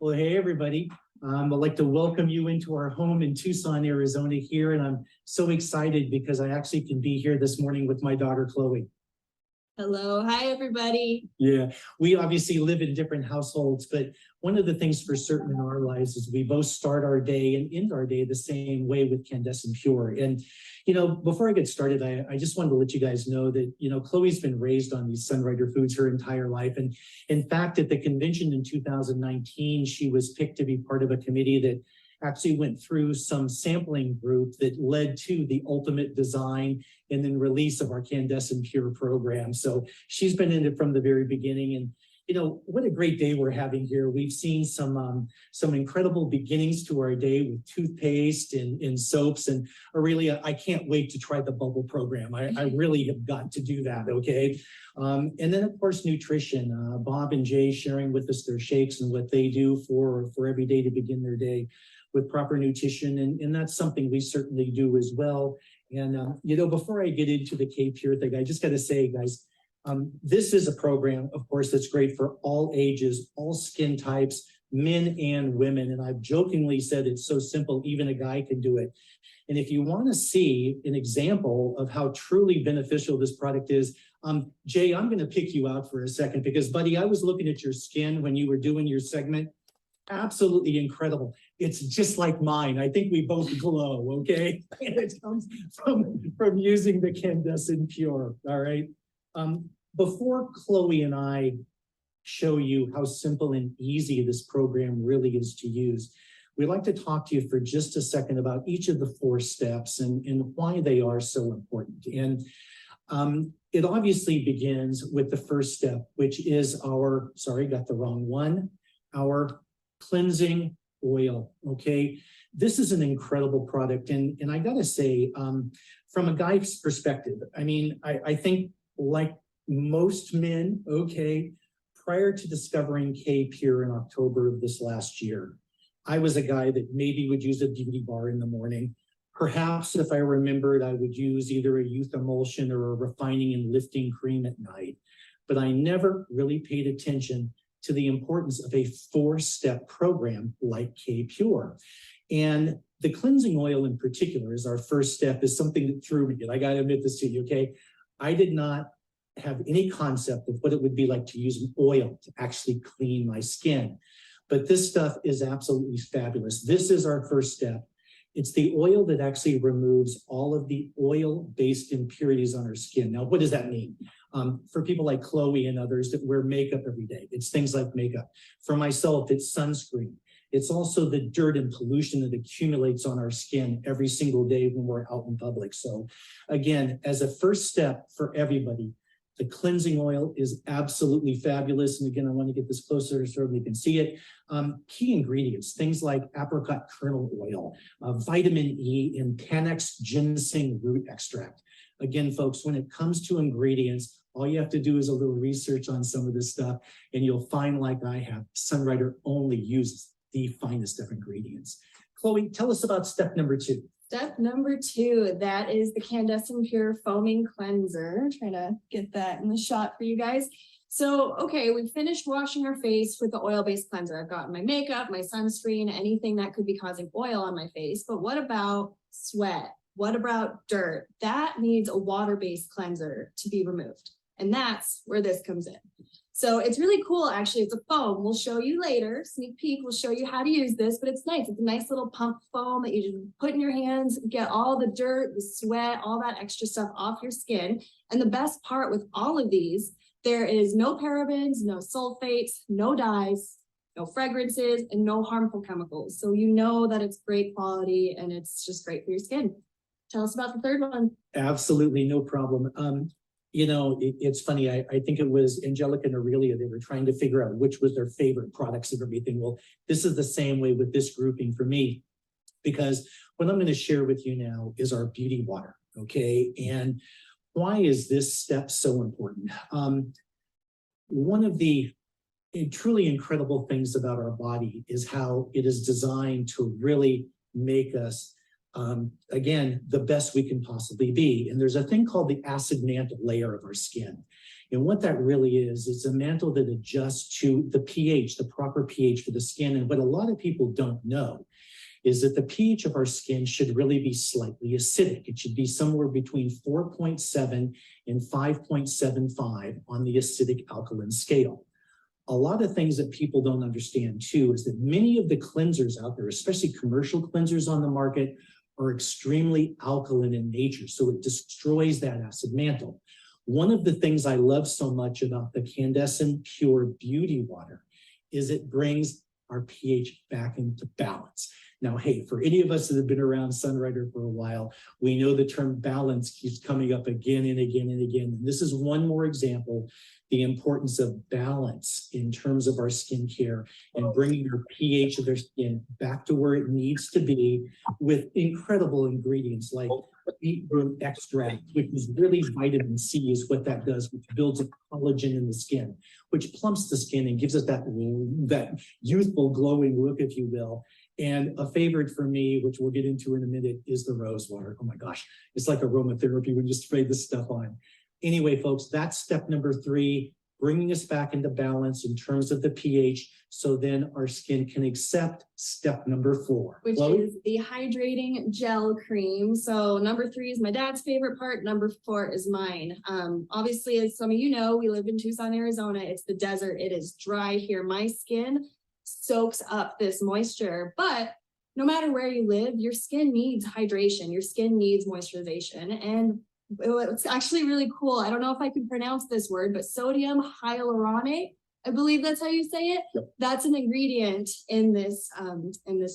Well, hey, everybody. I'd like to welcome you into our home in Tucson, Arizona here. And I'm so excited because I actually can be here this morning with my daughter, Chloe. Hello. Hi, everybody. Yeah, we obviously live in different households, but one of the things for certain in our lives is we both start our day and end our day the same way with Candescent Pure. And, before I get started, I just wanted to let you guys know that, Chloe's been raised on these Sunrider foods her entire life. And in fact, at the convention in 2019, she was picked to be part of a committee that actually went through some sampling group that led to the ultimate design and then release of our Candescent Pure program. So she's been in it from the very beginning. And what a great day we're having here. We've seen some incredible beginnings to our day with toothpaste and soaps. And Aurelia, I can't wait to try the bubble program. I really have got to do that, okay? And then, of course, nutrition. Bob and Jay sharing with us their shakes and what they do for every day to begin their day with proper nutrition. And that's something we certainly do as well. And, before I get into the K-Pure thing, I just got to say, guys, this is a program, of course, that's great for all ages, all skin types, men and women. And I've jokingly said it's so simple, even a guy can do it. And if you want to see an example of how truly beneficial this product is, Jay, I'm going to pick you out for a second because, buddy, I was looking at your skin when you were doing your segment. Absolutely incredible. It's just like mine. I think we both glow, okay? And it comes from using the Candescent Pure, all right? Before Chloe and I show you how simple and easy this program really is to use, we'd like to talk to you for just a second about each of the 4 steps and why they are so important. And it obviously begins with the first step, which is our cleansing oil, okay? This is an incredible product. And I gotta say, from a guy's perspective, I think like most men, okay, prior to discovering K-Pure in October of this last year, I was a guy that maybe would use a beauty bar in the morning. Perhaps if I remembered, I would use either a youth emulsion or a refining and lifting cream at night. But I never really paid attention to the importance of a 4-step program like K-Pure. And the cleansing oil in particular is our first step, is something that threw me. And I gotta admit this to you, okay? I did not have any concept of what it would be like to use an oil to actually clean my skin. But this stuff is absolutely fabulous. This is our first step. It's the oil that actually removes all of the oil-based impurities on our skin. Now, what does that mean? For people like Chloe and others that wear makeup every day, it's things like makeup. For myself, it's sunscreen. It's also the dirt and pollution that accumulates on our skin every single day when we're out in public. So again, as a first step for everybody, the cleansing oil is absolutely fabulous. And again, I want to get this closer so we can see it. Key ingredients, things like apricot kernel oil, vitamin E, and Panax ginseng root extract. Again, folks, when it comes to ingredients, all you have to do is a little research on some of this stuff, and you'll find, like I have, Sunrider only uses the finest of ingredients. Chloe, tell us about step number 2. Step number 2, that is the Candescent Pure Foaming Cleanser. Trying to get that in the shot for you guys. So, okay, we finished washing our face with the oil-based cleanser. I've got my makeup, my sunscreen, anything that could be causing oil on my face. But what about sweat? What about dirt? That needs a water-based cleanser to be removed. And that's where this comes in. So it's really cool, actually. It's a foam. We'll show you later. Sneak peek, we'll show you how to use this, but it's nice. It's a nice little pump foam that you just put in your hands, get all the dirt, the sweat, all that extra stuff off your skin. And the best part with all of these, there is no parabens, no sulfates, no dyes, no fragrances, and no harmful chemicals. So you know that it's great quality and it's just great for your skin. Tell us about the third one. Absolutely, no problem. It's funny. I think it was Angelica and Aurelia. They were trying to figure out which was their favorite products of everything. Well, this is the same way with this grouping for me, because what I'm going to share with you now is our beauty water, okay? And why is this step so important? One of the truly incredible things about our body is how it is designed to really make us again, the best we can possibly be. And there's a thing called the acid mantle layer of our skin. And what that really is a mantle that adjusts to the pH, the proper pH for the skin. And what a lot of people don't know is that the pH of our skin should really be slightly acidic. It should be somewhere between 4.7 and 5.75 on the acidic alkaline scale. A lot of things that people don't understand too is that many of the cleansers out there, especially commercial cleansers on the market, are extremely alkaline in nature. So it destroys that acid mantle. One of the things I love so much about the Candescent Pure Beauty Water is it brings our pH back into balance. Now, hey, for any of us that have been around Sunrider for a while, we know the term balance keeps coming up again and again and again. And this is one more example, the importance of balance in terms of our skincare and bringing our pH of their skin back to where it needs to be with incredible ingredients like beetroot extract, which is really vitamin C is what that does, which builds up collagen in the skin, which plumps the skin and gives us that youthful glowing look, if you will. And a favorite for me, which we'll get into in a minute, is the rose water. Oh my gosh, it's like aromatherapy when you spray this stuff on. Anyway, folks, that's step number 3, bringing us back into balance in terms of the pH, so then our skin can accept step number 4. Which Chloe? is the hydrating gel cream. So number 3 is my dad's favorite part. Number 4 is mine. Obviously, as some of you know, we live in Tucson, Arizona. It's the desert. It is dry here. My skin soaks up this moisture, but no matter where you live, your skin needs hydration. Your skin needs moisturization. And it's actually really cool. I don't know if I can pronounce this word, but sodium hyaluronate, I believe that's how you say it. Yep. That's an ingredient in this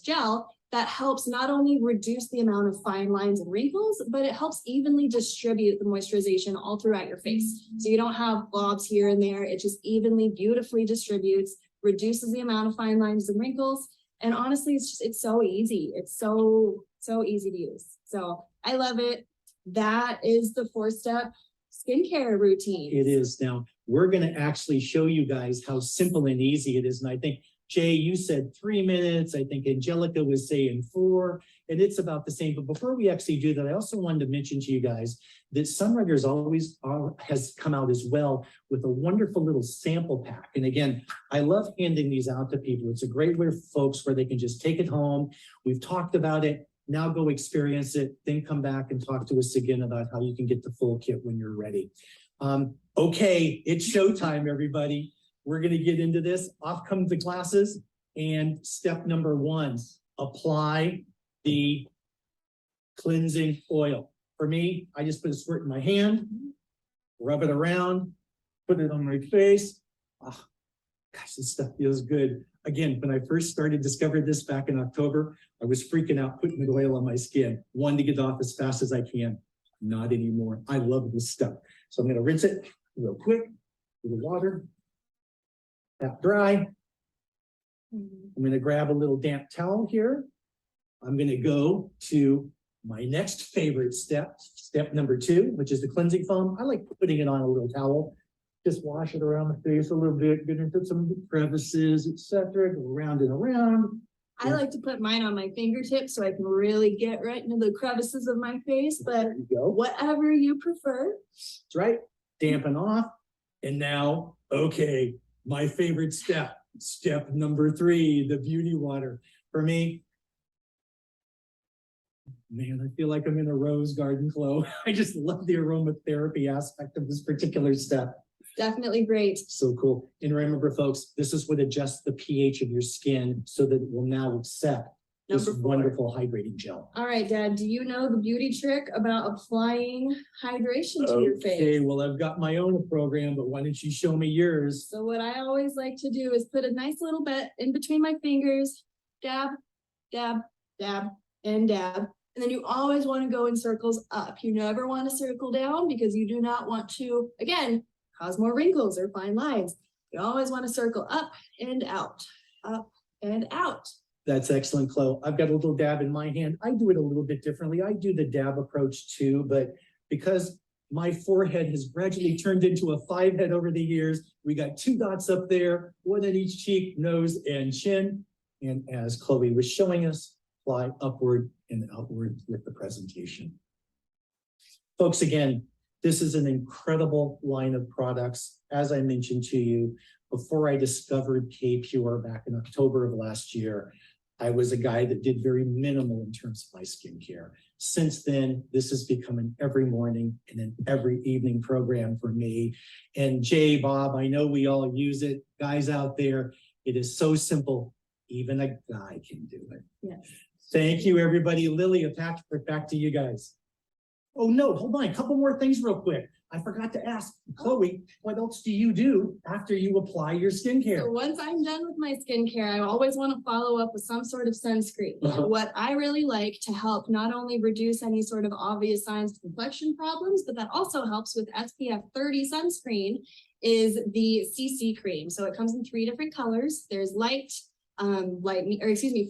gel that helps not only reduce the amount of fine lines and wrinkles, but it helps evenly distribute the moisturization all throughout your face. So you don't have blobs here and there. It just evenly, beautifully distributes, reduces the amount of fine lines and wrinkles. And honestly, it's so easy. It's so easy to use. So I love it. That is the 4-step skincare routine. It is. Now, we're going to actually show you guys how simple and easy it is. And I think, Jay, you said 3 minutes. I think Angelica was saying 4, and it's about the same. But before we actually do that, I also wanted to mention to you guys that Sunrider's always has come out as well with a wonderful little sample pack. And again, I love handing these out to people. It's a great way for folks where they can just take it home. We've talked about it. Now go experience it, then come back and talk to us again about how you can get the full kit when you're ready. Okay, it's showtime, everybody. We're gonna get into this. Off come the glasses. And step number 1, apply the cleansing oil. For me, I just put a squirt in my hand, rub it around, put it on my face. Oh, gosh, this stuff feels good. Again, when I first discovered this back in October, I was freaking out putting the oil on my skin, wanting to get off as fast as I can. Not anymore. I love this stuff. So I'm going to rinse it real quick with the water. Tap dry. I'm going to grab a little damp towel here. I'm going to go to my next favorite step, step number 2, which is the cleansing foam. I like putting it on a little towel. Just wash it around the face a little bit, get into some crevices, etc. Go around and around. I like to put mine on my fingertips so I can really get right into the crevices of my face, but There you go. whatever you prefer. That's right. Dampen off. And now, okay, my favorite step, step number 3, the beauty water. For me, man, I feel like I'm in a rose garden, Chloe. I just love the aromatherapy aspect of this particular step. Definitely great. So cool. And remember, folks, this is what adjusts the pH of your skin so that it will now accept this Number 4. wonderful hydrating gel. All right, Dad, do you know the beauty trick about applying hydration to your face? Okay, well, I've got my own program, but why don't you show me yours? So what I always like to do is put a nice little bit in between my fingers, dab, dab, dab, and dab. And then you always want to go in circles up. You never want to circle down because you do not want to, again, cause more wrinkles or fine lines. You always want to circle up and out, up and out. That's excellent, Chloe. I've got a little dab in my hand. I do it a little bit differently. I do the dab approach too, but because my forehead has gradually turned into a 5 head over the years, we got 2 dots up there, 1 on each cheek, nose, and chin. And as Chloe was showing us, fly upward and outward with the presentation. Folks, again, This is an incredible line of products. As I mentioned to you, before I discovered K-Pure back in October of last year, I was a guy that did very minimal in terms of my skincare. Since then, this has become an every morning and an every evening program for me. And Jay, Bob, I know we all use it. Guys out there, it is so simple. Even a guy can do it. Yes. Thank you, everybody. Lily, Patrick, back to you guys. Oh, no, hold on. A couple more things real quick. I forgot to ask Chloe, what else do you do after you apply your skincare? So once I'm done with my skincare, I always want to follow up with some sort of sunscreen. Uh-huh. What I really like to help not only reduce any sort of obvious signs of complexion problems, but that also helps with SPF 30 sunscreen is the CC cream. So it comes in 3 different colors. There's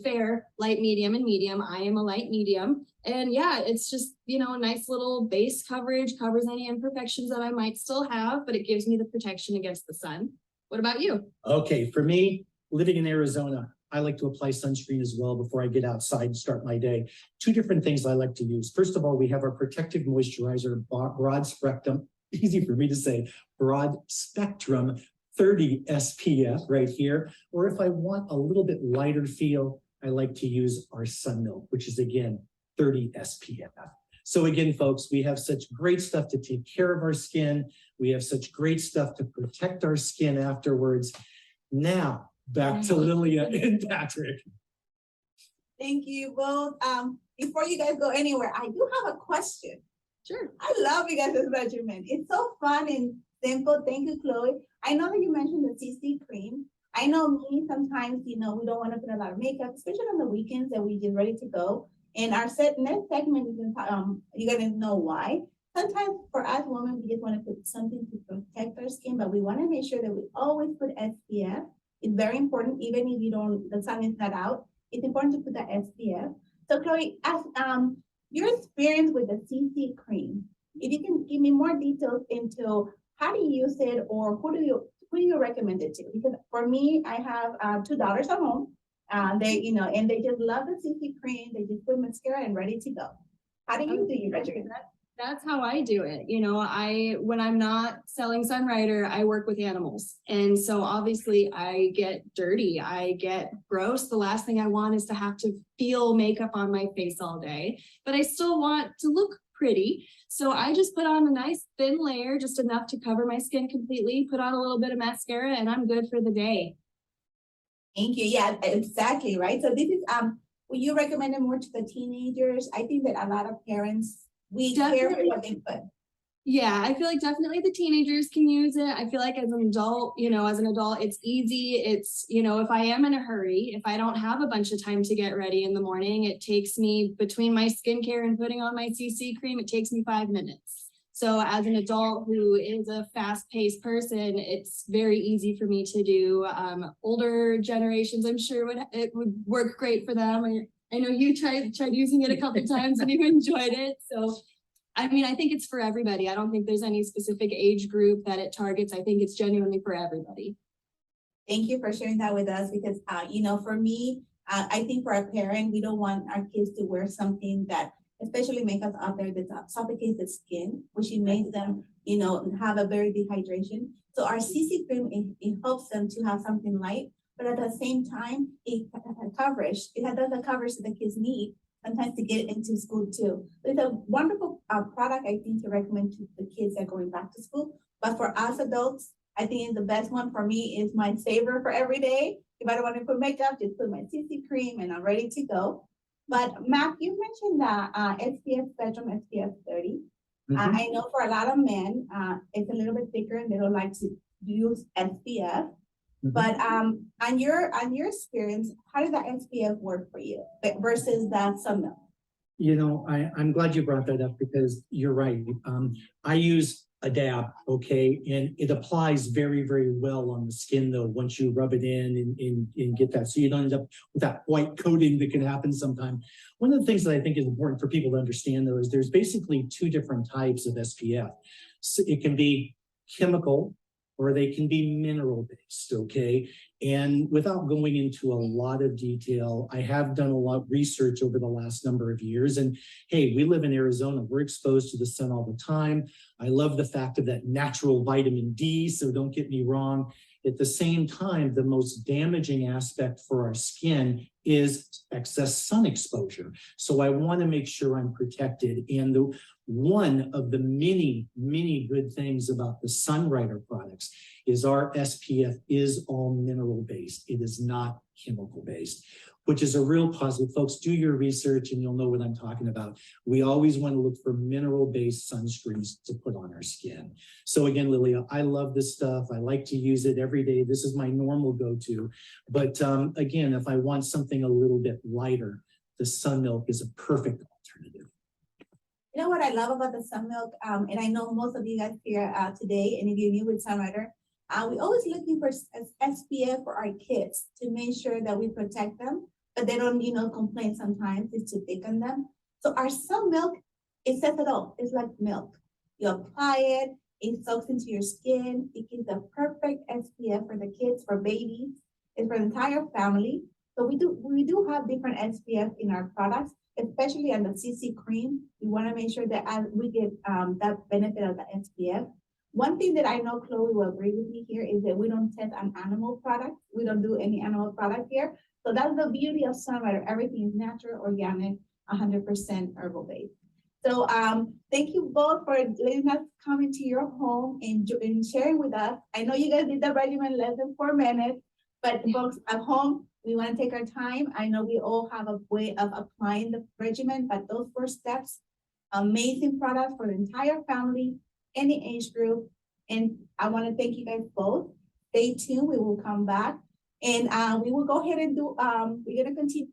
fair, light, medium, and medium. I am a light medium. And yeah, it's just, you know, a nice little base coverage, covers any imperfections that I might still have, but it gives me the protection against the sun. What about you? Okay, for me, living in Arizona, I like to apply sunscreen as well before I get outside and start my day. 2 different things I like to use. First of all, we have our protective moisturizer, broad spectrum, easy for me to say, broad spectrum 30 SPF right here. Or if I want a little bit lighter feel, I like to use our Sun Milk, which is again, 30 SPF. So again, folks, we have such great stuff to take care of our skin. We have such great stuff to protect our skin afterwards. Now, back to Lilia and Patrick. Thank you both. Before you guys go anywhere, I do have a question. Sure. I love you guys' regimen. It's so fun and simple. Thank you, Chloe. I know that you mentioned the CC cream. I know me, sometimes, you know, we don't want to put a lot of makeup, especially on the weekends that we get ready to go. And our next segment is, you're going to know why. Sometimes for us women, we just want to put something to protect our skin, but we want to make sure that we always put SPF. It's very important, even if you don't, the sun is not out. It's important to put that SPF. So Chloe, as your experience with the CC cream, if you can give me more details into how do you use it, or who do you recommend it to? Because for me, I have 2 daughters at home. They, you know, and they just love the CC cream. They just put mascara and ready to go. How do you do your regimen? That's how I do it. You know, when I'm not selling Sunrider, I work with animals. And so obviously I get dirty, I get gross. The last thing I want is to have to feel makeup on my face all day, but I still want to look pretty. So I just put on a nice thin layer, just enough to cover my skin completely, put on a little bit of mascara, and I'm good for the day. Thank you. Yeah, exactly. Right. So this is, will you recommend it more to the teenagers? I think that a lot of parents, we care for what they put. Yeah, I feel like definitely the teenagers can use it. I feel like as an adult, it's easy. It's, you know, if I am in a hurry, if I don't have a bunch of time to get ready in the morning, it takes me, between my skincare and putting on my CC cream, it takes me 5 minutes. So as an adult who is a fast-paced person, it's very easy for me to do. Older generations, I'm sure it would work great for them. I know you tried using it a couple of times and you enjoyed it. So, I mean, I think it's for everybody. I don't think there's any specific age group that it targets. I think it's genuinely for everybody. Thank you for sharing that with us, because, you know, for me, I think for a parent, we don't want our kids to wear something that, especially makeup out there, that suffocates the skin, which it makes them, you know, have a very dehydration. So our CC cream, it helps them to have something light, but at the same time, it does the coverage that the kids need sometimes to get into school too. It's a wonderful product, I think, to recommend to the kids that are going back to school. But for us adults, I think the best one for me is my saver for every day. If I don't want to put makeup, just put my CC cream and I'm ready to go. But Matt, you mentioned that SPF spectrum, SPF 30. I know for a lot of men, it's a little bit thicker and they don't like to use SPF. But on your experience, how does that SPF work for you versus that Sun Milk? You know, I'm glad you brought that up, because you're right. I use a dab, okay, and it applies very, very well on the skin though, once you rub it in and get that, so you don't end up with that white coating that can happen sometimes. One of the things that I think is important for people to understand though is there's basically 2 different types of SPF. So it can be chemical, or they can be mineral based, okay? And without going into a lot of detail, I have done a lot of research over the last number of years. And hey, we live in Arizona, we're exposed to the sun all the time. I love the fact of that natural vitamin D, so don't get me wrong. At the same time, the most damaging aspect for our skin is excess sun exposure. So I want to make sure I'm protected. And one of the many good things about the Sunwriter products is our SPF is all mineral based. It is not chemical based, which is a real positive. Folks, do your research and you'll know what I'm talking about. We always want to look for mineral-based sunscreens to put on our skin. So again, Lilia, I love this stuff. I like to use it every day. This is my normal go-to. But again, if I want something a little bit lighter, the Sun Milk is a perfect alternative. You know what I love about the Sun Milk, and I know most of you guys here today, and if you're new with Sunwriter, we're always looking for SPF for our kids to make sure that we protect them, but they don't, complain sometimes it's too thick on them. So our Sun Milk, it says it all. It's like milk. You apply it, it soaks into your skin. It gives the perfect SPF for the kids, for babies, and for the entire family. So we do have different SPF in our products, especially on the CC cream. We want to make sure that we get that benefit of the SPF. One thing that I know Chloe will agree with me here is that we don't test on animal products. We don't do any animal product here. So that's the beauty of Sunwriter. Everything is natural, organic, 100% herbal based. So thank you both for letting us come into your home and sharing with us. I know you guys did the regimen less than 4 minutes, but folks at home, we want to take our time. I know we all have a way of applying the regimen, but those 4 steps, amazing product for the entire family, any age group. And I want to thank you guys both. Stay tuned. We will come back and we will go ahead and do, we're going to continue